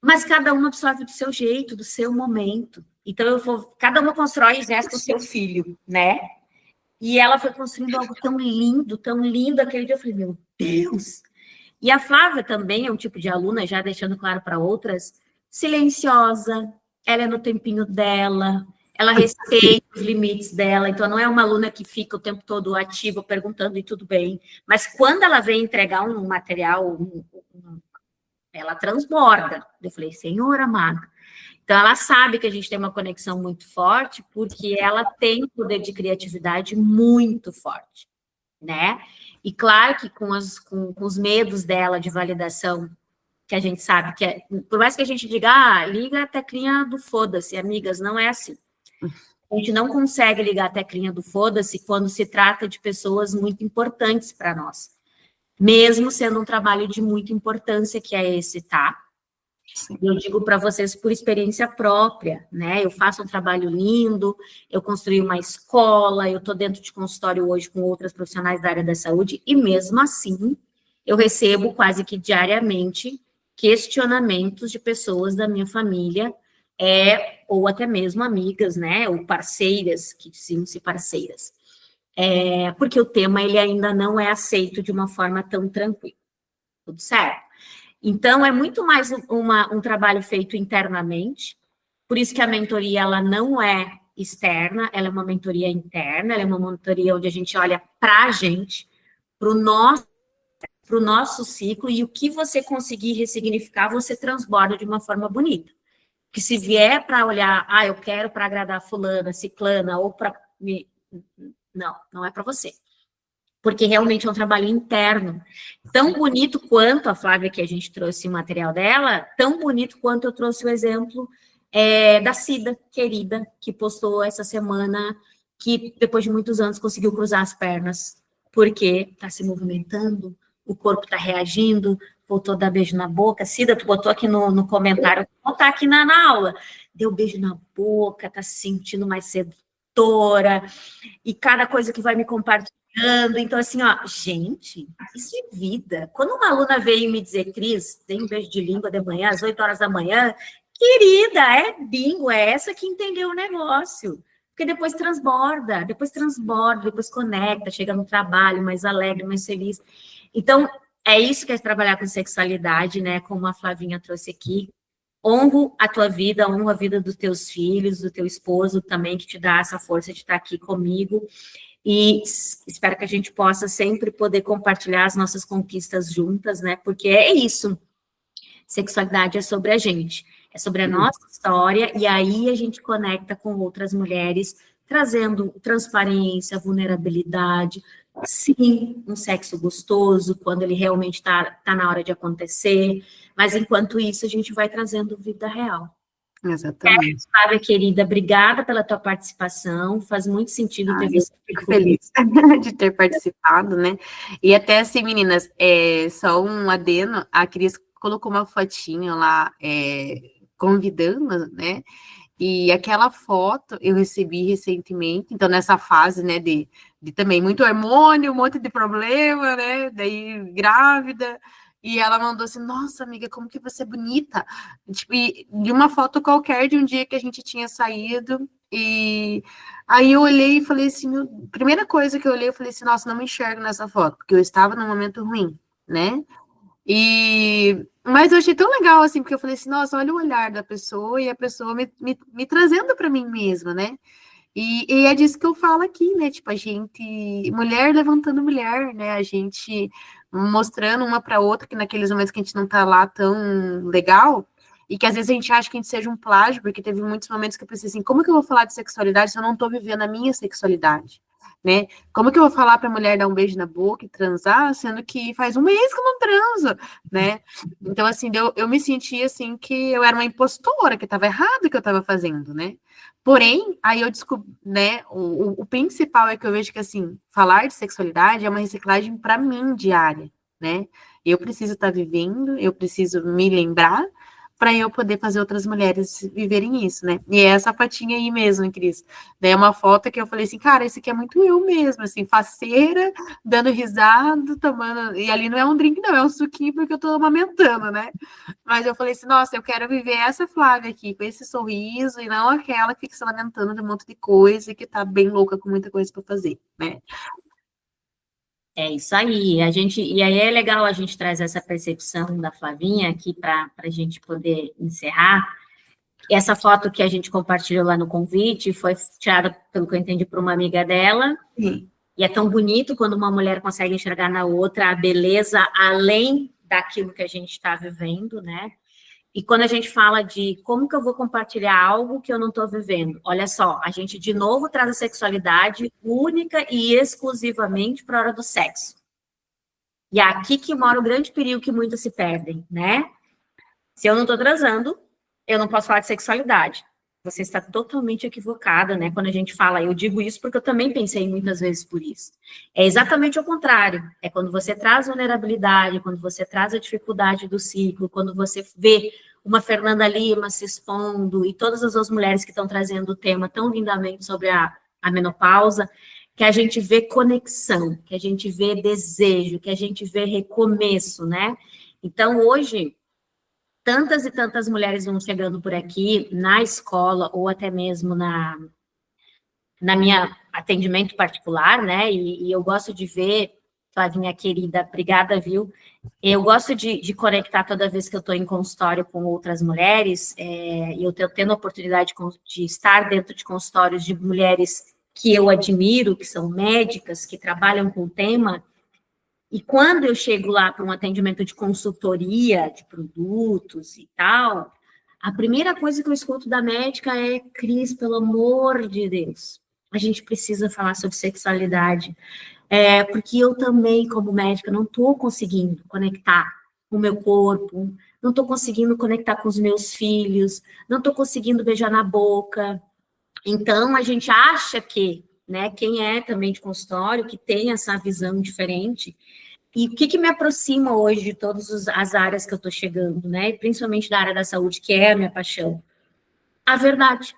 Mas cada uma absorve do seu jeito, do seu momento. Então, cada uma constrói e gesta o seu filho, né? E ela foi construindo algo tão lindo, aquele dia eu falei, meu Deus! E a Flávia também é um tipo de aluna, já deixando claro para outras, silenciosa, ela é no tempinho dela, ela respeita os limites dela, então não é uma aluna que fica o tempo todo ativa, perguntando e tudo bem, mas quando ela vem entregar um material, ela transborda. Eu falei, Senhor amado. Então, ela sabe que a gente tem uma conexão muito forte, porque ela tem poder de criatividade muito forte, né? E claro que com os medos dela de validação, que a gente sabe que por mais que a gente diga, liga a teclinha do foda-se, amigas, não é assim. A gente não consegue ligar a teclinha do foda-se quando se trata de pessoas muito importantes para nós. Mesmo sendo um trabalho de muita importância, que é esse, tá? Sim. Eu digo para vocês por experiência própria, né? Eu faço um trabalho lindo, eu construí uma escola, eu estou dentro de consultório hoje com outras profissionais da área da saúde, e mesmo assim, eu recebo quase que diariamente questionamentos de pessoas da minha família, ou até mesmo amigas, né? Ou parceiras, que diziam-se parceiras. Porque o tema ele ainda não é aceito de uma forma tão tranquila. tudo certo. Então, é muito mais um trabalho feito internamente, por isso que a mentoria, ela não é externa, ela é uma mentoria interna, ela é uma mentoria onde a gente olha para a gente, para o nosso ciclo, e o que você conseguir ressignificar, você transborda de uma forma bonita. Que se vier para olhar, eu quero para agradar fulana, ciclana, ou para... Não, não é para você. Porque realmente é um trabalho interno. Tão bonito quanto a Flávia, que a gente trouxe o material dela, tão bonito quanto eu trouxe o exemplo da Cida, querida, que postou essa semana, que depois de muitos anos conseguiu cruzar as pernas, porque está se movimentando, o corpo está reagindo, voltou a dar beijo na boca. Cida, tu botou aqui no comentário, vou botar aqui na aula, deu beijo na boca, está se sentindo mais sedutora, e cada coisa que vai me compartilhando. Então, assim, gente, isso é vida. Quando uma aluna veio me dizer, Cris, tem um beijo de língua de manhã, às 8 horas da manhã, querida, é bingo, é essa que entendeu o negócio. Porque depois transborda, depois conecta, chega no trabalho mais alegre, mais feliz. Então, é isso que é trabalhar com sexualidade, né? Como a Flavinha trouxe aqui. Honro a tua vida, honro a vida dos teus filhos, do teu esposo também, que te dá essa força de estar aqui comigo. E espero que a gente possa sempre poder compartilhar as nossas conquistas juntas, né? Porque é isso. Sexualidade é sobre a gente, é sobre a nossa história, e aí a gente conecta com outras mulheres, trazendo transparência, vulnerabilidade, sim, um sexo gostoso, quando ele realmente tá na hora de acontecer, mas enquanto isso a gente vai trazendo vida real. Exatamente. Flávia, querida, obrigada pela tua participação, faz muito sentido ter você. Fico feliz de ter participado, né? E até assim, meninas, só um adeno, a Cris colocou uma fotinha lá, convidando, né? E aquela foto eu recebi recentemente, então nessa fase, né, de também muito hormônio, um monte de problema, né, daí grávida, e ela mandou assim, nossa, amiga, como que você é bonita, tipo, e de uma foto qualquer de um dia que a gente tinha saído, e aí eu olhei e falei assim, primeira coisa que eu olhei, eu falei assim, nossa, não me enxergo nessa foto, porque eu estava num momento ruim, né, mas eu achei tão legal, assim, porque eu falei assim, nossa, olha o olhar da pessoa e a pessoa me trazendo para mim mesma, né? E é disso que eu falo aqui, né? Tipo, a gente, mulher levantando mulher, né? A gente mostrando uma para outra que naqueles momentos que a gente não tá lá tão legal, e que às vezes a gente acha que a gente seja um plágio, porque teve muitos momentos que eu pensei assim, como que eu vou falar de sexualidade se eu não tô vivendo a minha sexualidade? Né? Como que eu vou falar para a mulher dar um beijo na boca e transar, sendo que faz um mês que eu não transo, né? Então, assim, eu me senti assim que eu era uma impostora, que estava errado o que eu estava fazendo, né? Porém, aí eu descobri, né? O principal é que eu vejo que, assim, falar de sexualidade é uma reciclagem para mim diária, né? Eu preciso estar vivendo, eu preciso me lembrar para eu poder fazer outras mulheres viverem isso, né? E é essa fotinha aí mesmo, Cris. É uma foto que eu falei assim, cara, esse aqui é muito eu mesmo, assim, faceira, dando risada, tomando. E ali não é um drink, não, é um suquinho porque eu tô amamentando, né? Mas eu falei assim, nossa, eu quero viver essa Flávia aqui, com esse sorriso, e não aquela que fica se lamentando de um monte de coisa e que tá bem louca com muita coisa para fazer, né? É isso aí. E aí é legal a gente trazer essa percepção da Flavinha aqui para a gente poder encerrar. Essa foto que a gente compartilhou lá no convite foi tirada, pelo que eu entendi, por uma amiga dela. Sim. E é tão bonito quando uma mulher consegue enxergar na outra a beleza além daquilo que a gente está vivendo, né? E quando a gente fala de como que eu vou compartilhar algo que eu não estou vivendo, olha só, a gente de novo traz a sexualidade única e exclusivamente para a hora do sexo. E é aqui que mora o grande perigo que muitas se perdem, né? Se eu não estou transando, eu não posso falar de sexualidade. Você está totalmente equivocada, né? Quando a gente fala, eu digo isso porque eu também pensei muitas vezes por isso. É exatamente o contrário. É quando você traz vulnerabilidade, quando você traz a dificuldade do ciclo, quando você vê uma Fernanda Lima se expondo e todas as outras mulheres que estão trazendo o tema tão lindamente sobre a menopausa, que a gente vê conexão, que a gente vê desejo, que a gente vê recomeço, né? Então, hoje, tantas e tantas mulheres vão chegando por aqui, na escola, ou até mesmo na minha atendimento particular, né? E eu gosto de ver Flavinha querida, obrigada, viu? Eu gosto de conectar toda vez que eu estou em consultório com outras mulheres, e eu tendo a oportunidade de estar dentro de consultórios de mulheres que eu admiro, que são médicas, que trabalham com o tema, e quando eu chego lá para um atendimento de consultoria, de produtos e tal, a primeira coisa que eu escuto da médica é: Cris, pelo amor de Deus, a gente precisa falar sobre sexualidade. Porque eu também, como médica, não estou conseguindo conectar com o meu corpo, não estou conseguindo conectar com os meus filhos, não estou conseguindo beijar na boca. Então, a gente acha que, né, quem é também de consultório, que tem essa visão diferente. E o que me aproxima hoje de todas as áreas que eu estou chegando, né, principalmente da área da saúde, que é a minha paixão? A verdade,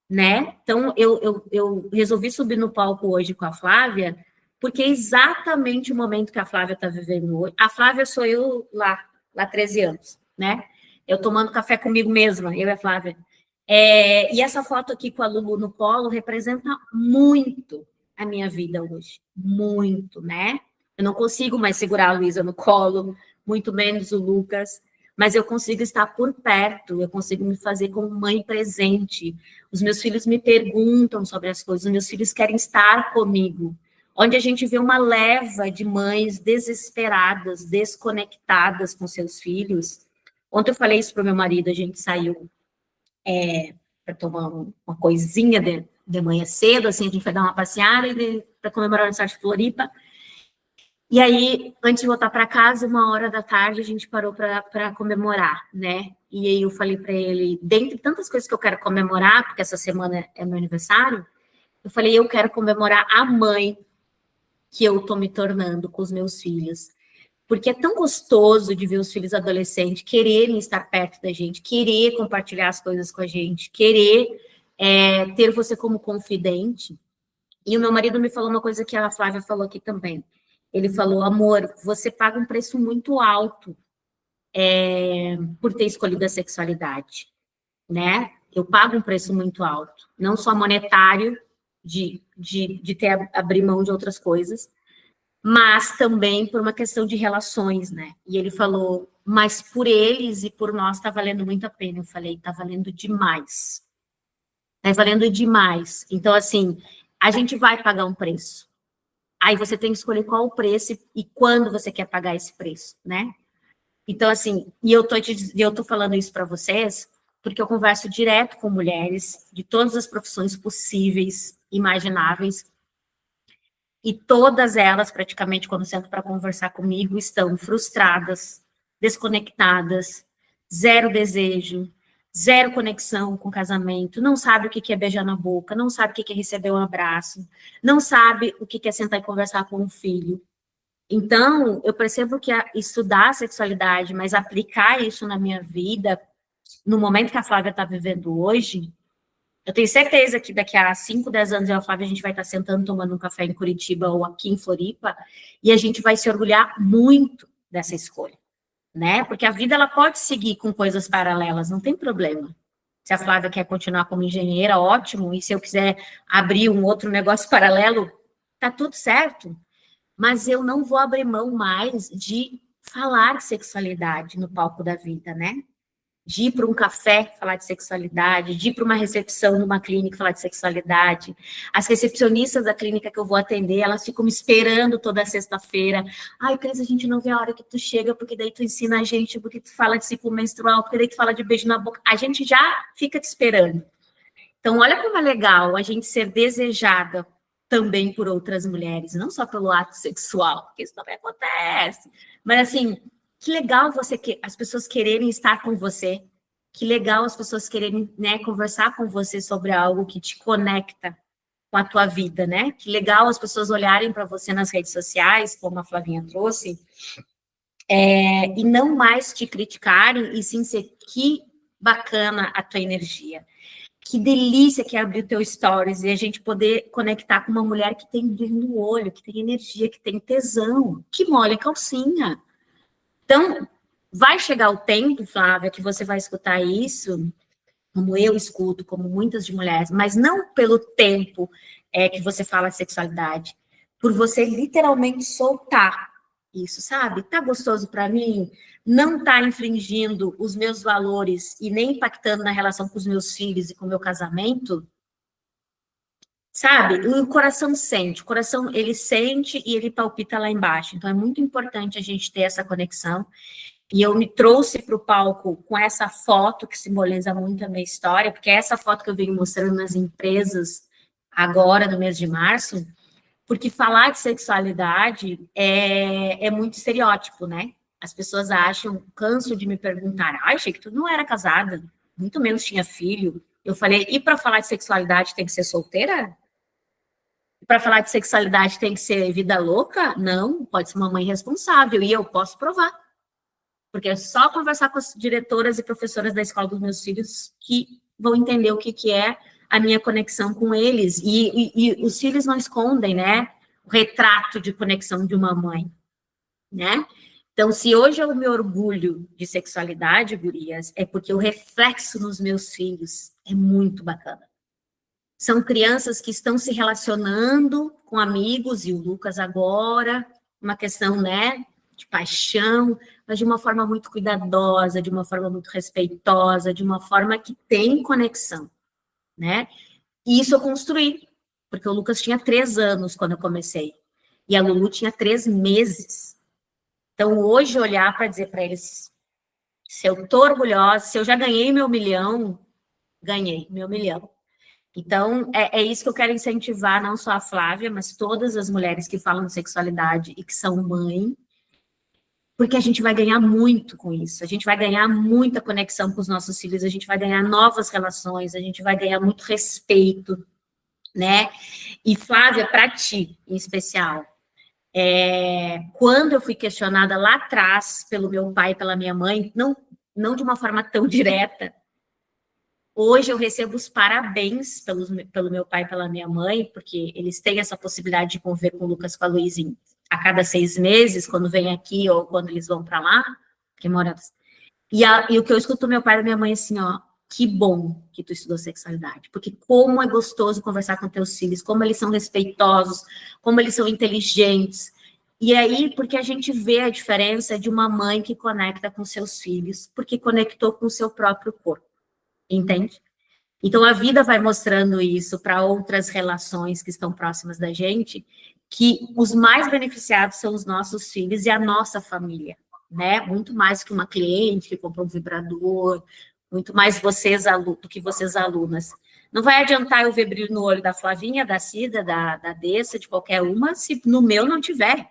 né? Então, eu resolvi subir no palco hoje com a Flávia, porque é exatamente o momento que a Flávia está vivendo hoje. A Flávia sou eu lá 13 anos, né? Eu tomando café comigo mesma, eu e a Flávia. E essa foto aqui com a Lulu no colo representa muito a minha vida hoje. Muito, né? Eu não consigo mais segurar a Luísa no colo, muito menos o Lucas, mas eu consigo estar por perto, eu consigo me fazer como mãe presente. Os meus filhos me perguntam sobre as coisas, os meus filhos querem estar comigo. Onde a gente vê uma leva de mães desesperadas, desconectadas com seus filhos. Ontem eu falei isso para o meu marido, a gente saiu para tomar uma coisinha de manhã cedo, assim, a gente foi dar uma passeada para comemorar o aniversário de Floripa. E aí, antes de voltar para casa, 1h da tarde, a gente parou para comemorar, né? E aí eu falei para ele, dentre tantas coisas que eu quero comemorar, porque essa semana é meu aniversário, eu falei, eu quero comemorar a mãe que eu estou me tornando com os meus filhos. Porque é tão gostoso de ver os filhos adolescentes quererem estar perto da gente, querer compartilhar as coisas com a gente, querer ter você como confidente. E o meu marido me falou uma coisa que a Flávia falou aqui também. Ele falou, amor, você paga um preço muito alto por ter escolhido a sexualidade, né? Eu pago um preço muito alto, não só monetário, de ter abrir mão de outras coisas, mas também por uma questão de relações, né? E ele falou, mas por eles e por nós está valendo muito a pena. Eu falei, está valendo demais. Está valendo demais. Então, assim, a gente vai pagar um preço. Aí você tem que escolher qual o preço e quando você quer pagar esse preço, né? Então, assim, e eu tô falando isso para vocês porque eu converso direto com mulheres de todas as profissões possíveis, imagináveis, e todas elas, praticamente, quando sentam para conversar comigo, estão frustradas, desconectadas, zero desejo, zero conexão com o casamento, não sabe o que é beijar na boca, não sabe o que é receber um abraço, não sabe o que é sentar e conversar com um filho. Então, eu percebo que estudar a sexualidade, mas aplicar isso na minha vida, no momento que a Flávia está vivendo hoje, eu tenho certeza que daqui a 5, 10 anos eu e a Flávia, a gente vai estar sentando, tomando um café em Curitiba ou aqui em Floripa, e a gente vai se orgulhar muito dessa escolha, né? Porque a vida, ela pode seguir com coisas paralelas, não tem problema. Se a Flávia quer continuar como engenheira, ótimo, e se eu quiser abrir um outro negócio paralelo, tá tudo certo. Mas eu não vou abrir mão mais de falar de sexualidade no palco da vida, né? De ir para um café falar de sexualidade, de ir para uma recepção numa clínica falar de sexualidade. As recepcionistas da clínica que eu vou atender, elas ficam me esperando toda sexta-feira. Ai, Cris, a gente não vê a hora que tu chega, porque daí tu ensina a gente, porque tu fala de ciclo menstrual, porque daí tu fala de beijo na boca. A gente já fica te esperando. Então, olha como é legal a gente ser desejada também por outras mulheres, não só pelo ato sexual, porque isso também acontece. Mas, assim, que legal as pessoas quererem estar com você, que legal as pessoas quererem, né, conversar com você sobre algo que te conecta com a tua vida, né? Que legal as pessoas olharem para você nas redes sociais, como a Flavinha trouxe, e não mais te criticarem, e sim ser que bacana a tua energia. Que delícia que é abrir o teu stories e a gente poder conectar com uma mulher que tem brilho no olho, que tem energia, que tem tesão, que molha a calcinha. Então, vai chegar o tempo, Flávia, que você vai escutar isso, como eu escuto, como muitas de mulheres, mas não pelo tempo que você fala de sexualidade, por você literalmente soltar isso, sabe? Tá gostoso para mim? Não tá infringindo os meus valores e nem impactando na relação com os meus filhos e com o meu casamento? Sabe? O coração sente, o coração ele sente e ele palpita lá embaixo. Então é muito importante a gente ter essa conexão. E eu me trouxe para o palco com essa foto que simboliza muito a minha história, porque é essa foto que eu venho mostrando nas empresas agora, no mês de março, porque falar de sexualidade é muito estereótipo, né? As pessoas acham, canso de me perguntar, achei que tu não era casada, muito menos tinha filho. Eu falei, e para falar de sexualidade tem que ser solteira? Para falar de sexualidade tem que ser vida louca? Não, pode ser uma mãe responsável, e eu posso provar. Porque é só conversar com as diretoras e professoras da escola dos meus filhos que vão entender o que é a minha conexão com eles. E os filhos não escondem, né? O retrato de conexão de uma mãe, né? Então, se hoje eu me orgulho de sexualidade, gurias, é porque o reflexo nos meus filhos é muito bacana. São crianças que estão se relacionando com amigos, e o Lucas agora, uma questão, né, de paixão, mas de uma forma muito cuidadosa, de uma forma muito respeitosa, de uma forma que tem conexão, né? E isso eu construí, porque o Lucas tinha 3 anos quando eu comecei, e a Lulu tinha 3 meses. Então, hoje, olhar para dizer para eles, se eu estou orgulhosa, se eu já ganhei meu milhão, ganhei meu milhão. Então, é isso que eu quero incentivar, não só a Flávia, mas todas as mulheres que falam de sexualidade e que são mãe, porque a gente vai ganhar muito com isso, a gente vai ganhar muita conexão com os nossos filhos, a gente vai ganhar novas relações, a gente vai ganhar muito respeito, né? E Flávia, para ti, em especial, quando eu fui questionada lá atrás pelo meu pai e pela minha mãe, não de uma forma tão direta, hoje eu recebo os parabéns pelo meu pai e pela minha mãe, porque eles têm essa possibilidade de conviver com o Lucas e com a Luizinha a cada 6 meses, quando vem aqui ou quando eles vão para lá, que mora. E o que eu escuto do meu pai e da minha mãe assim, ó, que bom que tu estudou sexualidade, porque como é gostoso conversar com teus filhos, como eles são respeitosos, como eles são inteligentes. E aí, porque a gente vê a diferença de uma mãe que conecta com seus filhos, porque conectou com o seu próprio corpo. Entende? Então, a vida vai mostrando isso para outras relações que estão próximas da gente, que os mais beneficiados são os nossos filhos e a nossa família, né? Muito mais que uma cliente que comprou um vibrador, muito mais do que vocês alunas. Não vai adiantar eu ver brilho no olho da Flavinha, da Cida, da Dessa, de qualquer uma, se no meu não tiver.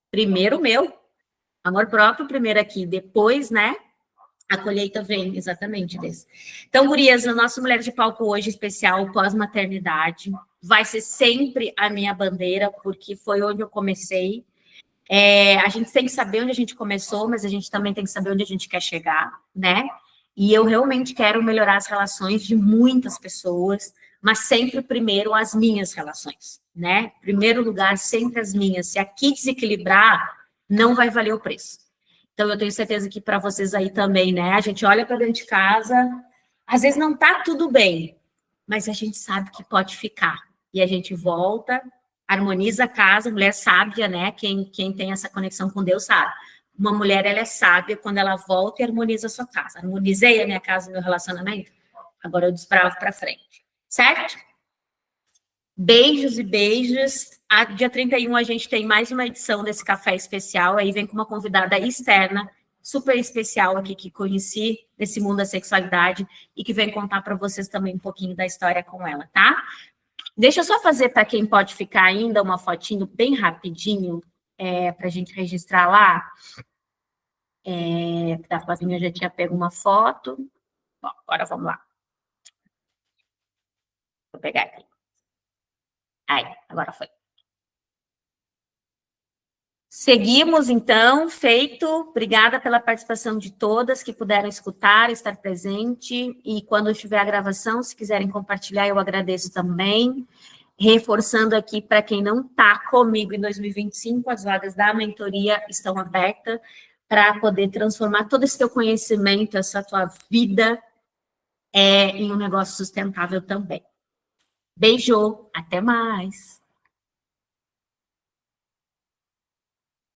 Primeiro o meu. Amor próprio primeiro aqui, depois, né? A colheita vem, exatamente desse. Então, gurias, a nossa Mulher de Palco hoje, especial pós-maternidade, vai ser sempre a minha bandeira, porque foi onde eu comecei. A gente tem que saber onde a gente começou, mas a gente também tem que saber onde a gente quer chegar, né? E eu realmente quero melhorar as relações de muitas pessoas, mas sempre primeiro as minhas relações, né? Primeiro lugar, sempre as minhas. Se aqui desequilibrar, não vai valer o preço. Então, eu tenho certeza que para vocês aí também, né? A gente olha para dentro de casa, às vezes não está tudo bem, mas a gente sabe que pode ficar. E a gente volta, harmoniza a casa, mulher sábia, né? Quem tem essa conexão com Deus sabe. Uma mulher, ela é sábia quando ela volta e harmoniza a sua casa. Harmonizei a minha casa, o meu relacionamento, agora eu desbravo para frente. Certo? Beijos e beijos. Dia 31 a gente tem mais uma edição desse café especial, aí vem com uma convidada externa, super especial aqui, que conheci nesse mundo da sexualidade e que vem contar para vocês também um pouquinho da história com ela, tá? Deixa eu só fazer para quem pode ficar ainda uma fotinho bem rapidinho, para a gente registrar lá. A Flavinha já tinha pego uma foto. Bom, agora vamos lá. Vou pegar aqui. Aí, agora foi. Seguimos, então, feito. Obrigada pela participação de todas que puderam escutar, estar presente. E quando estiver a gravação, se quiserem compartilhar, eu agradeço também. Reforçando aqui, para quem não está comigo em 2025, as vagas da mentoria estão abertas para poder transformar todo esse teu conhecimento, essa tua vida, em um negócio sustentável também. Beijo, até mais!